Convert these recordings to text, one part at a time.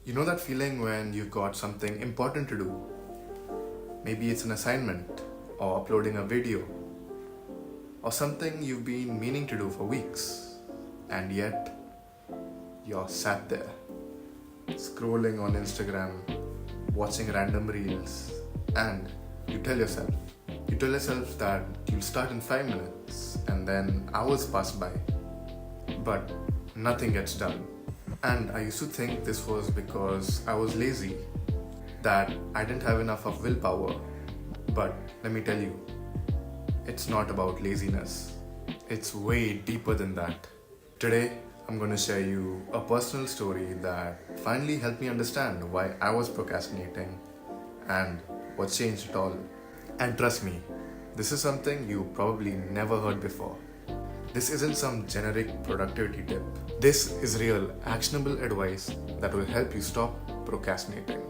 You know that feeling when you've got something important to do? Maybe it's an assignment, or uploading a video, or something you've been meaning to do for weeks, and yet you're sat there, scrolling on Instagram, watching random reels, and you tell yourself that you'll start in 5 minutes, and then hours pass by, but nothing gets done. And I used to think this was because I was lazy, that I didn't have enough of willpower. But let me tell you, it's not about laziness. It's way deeper than that. Today, I'm going to share you a personal story that finally helped me understand why I was procrastinating and what changed it all. And trust me, this is something you probably never heard before. This isn't some generic productivity tip. This is real, actionable advice that will help you stop procrastinating.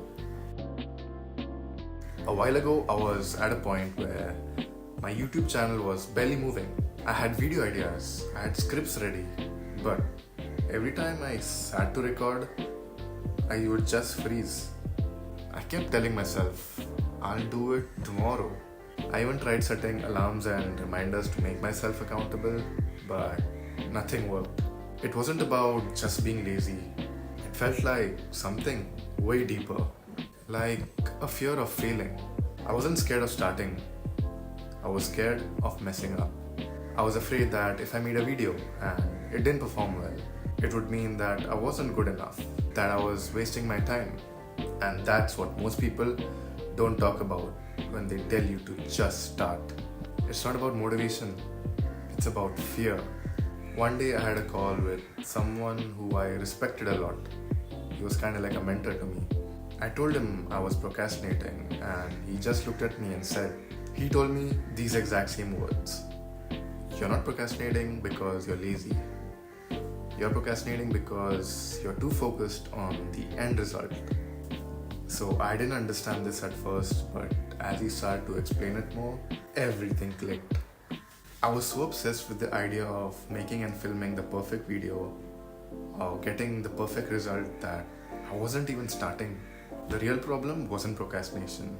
A while ago, I was at a point where my YouTube channel was barely moving. I had video ideas, I had scripts ready, but every time I sat to record, I would just freeze. I kept telling myself, I'll do it tomorrow. I even tried setting alarms and reminders to make myself accountable, but nothing worked. It wasn't about just being lazy. It felt like something way deeper, like a fear of failing. I wasn't scared of starting. I was scared of messing up. I was afraid that if I made a video and it didn't perform well, it would mean that I wasn't good enough, that I was wasting my time. And that's what most people don't talk about when they tell you to just start. It's not about motivation, it's about fear. One day I had a call with someone who I respected a lot. He was kind of like a mentor to me. I told him I was procrastinating and he just looked at me and said, he told me these exact same words. You're not procrastinating because you're lazy. You're procrastinating because you're too focused on the end result. So I didn't understand this at first, but as he started to explain it more, everything clicked. I was so obsessed with the idea of making and filming the perfect video or getting the perfect result that I wasn't even starting. The real problem wasn't procrastination,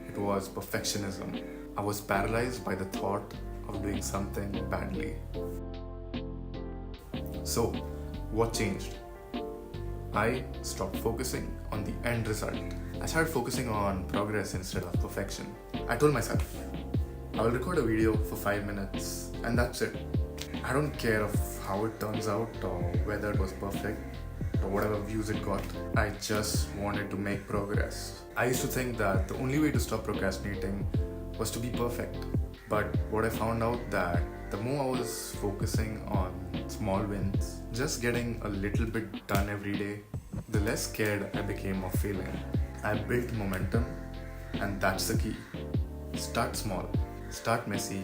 it was perfectionism. I was paralyzed by the thought of doing something badly. So, what changed? I stopped focusing on the end result. I started focusing on progress instead of perfection. I told myself, I will record a video for 5 minutes and that's it. I don't care of how it turns out or whether it was perfect or whatever views it got. I just wanted to make progress. I used to think that the only way to stop procrastinating was to be perfect. But what I found out that the more I was focusing on small wins, just getting a little bit done every day, the less scared I became of failing. I built momentum, and that's the key. Start small, start messy,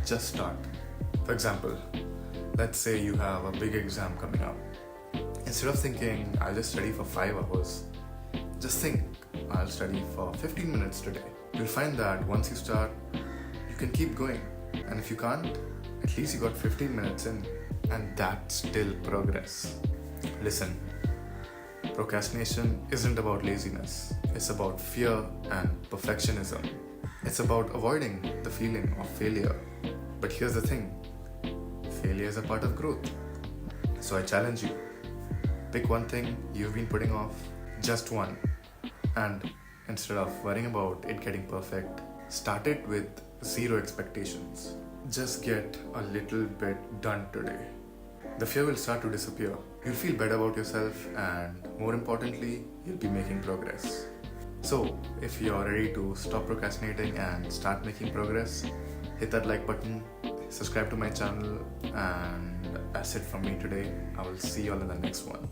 just start. For example, let's say you have a big exam coming up. Instead of thinking, I'll just study for 5 hours, just think, I'll study for 15 minutes today. You'll find that once you start, you can keep going. And if you can't, at least you got 15 minutes in, and that's still progress. Listen, procrastination isn't about laziness. It's about fear and perfectionism. It's about avoiding the feeling of failure. But here's the thing, failure is a part of growth. So I challenge you, pick one thing you've been putting off, just one. And instead of worrying about it getting perfect, start it with zero expectations. Just get a little bit done today. The fear will start to disappear. You'll feel better about yourself and more importantly, you'll be making progress. So, if you're ready to stop procrastinating and start making progress, hit that like button, subscribe to my channel, and that's it from me today. I will see you all in the next one.